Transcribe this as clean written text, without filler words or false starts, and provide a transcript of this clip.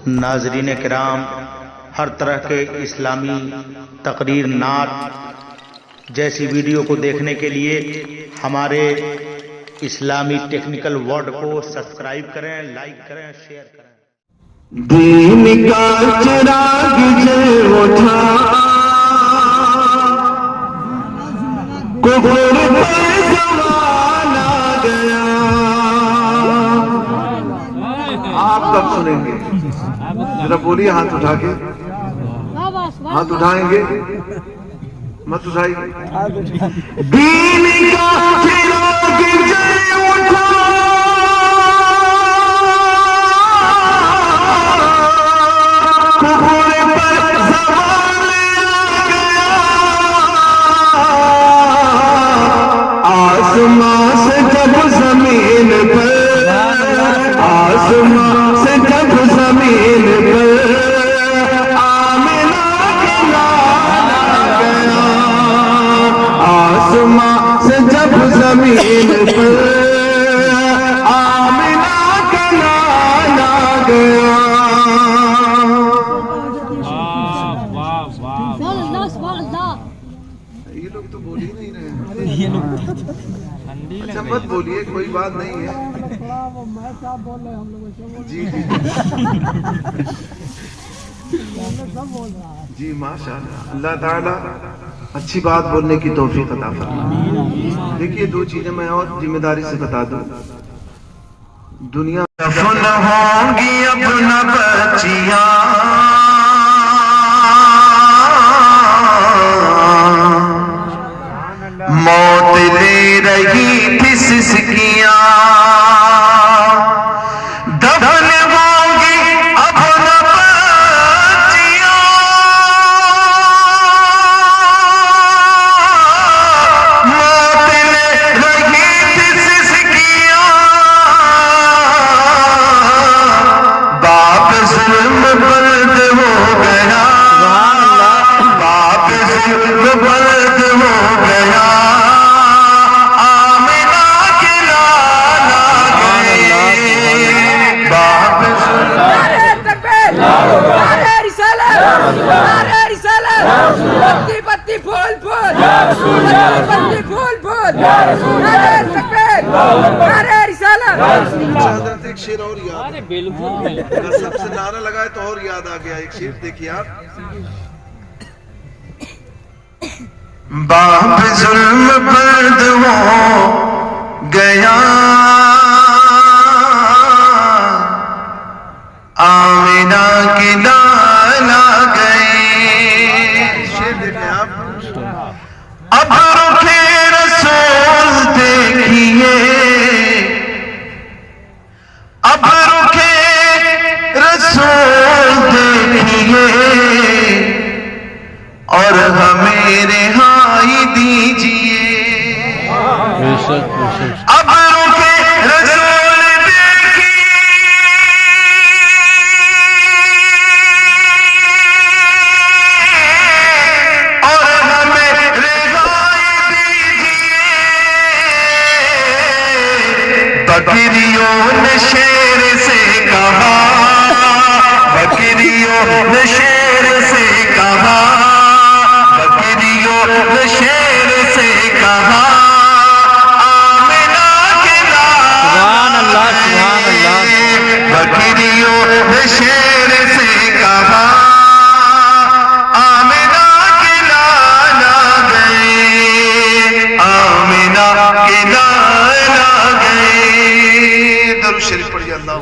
ناظرین کرام، ہر طرح کے اسلامی تقریر، نعت جیسی ویڈیو کو دیکھنے کے لیے ہمارے اسلامی ٹیکنیکل ورڈ کو سبسکرائب کریں، لائک کریں، شیئر کریں۔ دین کا چراغ جل اٹھا، کفر پر زوال آ گیا۔ آپ کب سنیں گے؟ ذرا بولیے ہاتھ اٹھا کے، ہاتھ اٹھائیں گے مت اٹھائیے۔ دین کا چراغ جل اٹھا، آسمان سے جب زمین پر، آسمان سے جب زمین پر آمنہ کا لالا گیا، آسمان سے جب زمین پر آمنہ کا لالا گیا۔ یہ لوگ تو بول ہی نہیں رہے ہیں۔ اچھا مت بولیے، کوئی بات نہیں ہے۔ جی جی جی ماشاء اللہ، اللہ تعالیٰ اچھی بات بولنے کی توفیق عطا فرمائے۔ دیکھیے دو چیزیں میں اور ذمہ داری سے بتا دوں۔ دنیا دفن ہوں گی اپنا بچیاں، موت لے رہی تھی سسکیاں، دفن ہوں گی اپنا بچیاں، موت لے رہی تھی سسکیاں، باپ ظلم برد ہو گیا، باپ ظلم برد ہو گیا، پتی پھول پھول، پتی پھول پھول، حضرت ایک شعر اور یاد ہے، اگر سب سے نعرہ لگائے تو اور یاد آ گیا۔ ایک شعر دیکھیے آپ۔ باپ ظلم برد ہو گیا، آمنہ کی لالا گئے۔ شعر دیکھیں آپ۔ اب رخے رسول دیکھیے، اب رخے رسول دیکھیے، اور ہمیں رہائی دیجیے۔ اب رخے رسول دیکھیے، اور ہمیں رہائی دیجیے۔ بکریوں نے شیر سے کہا، بکریوں نے شیر سے کہا، بکریوں نے شیر سے کہا، آمنہ کے لالا گئے۔ بکریوں نے شیر سے کہا، آمنہ کے لالا گئے، آمنہ کے لالا گئے۔ درود شریف پڑھیے۔ اللہ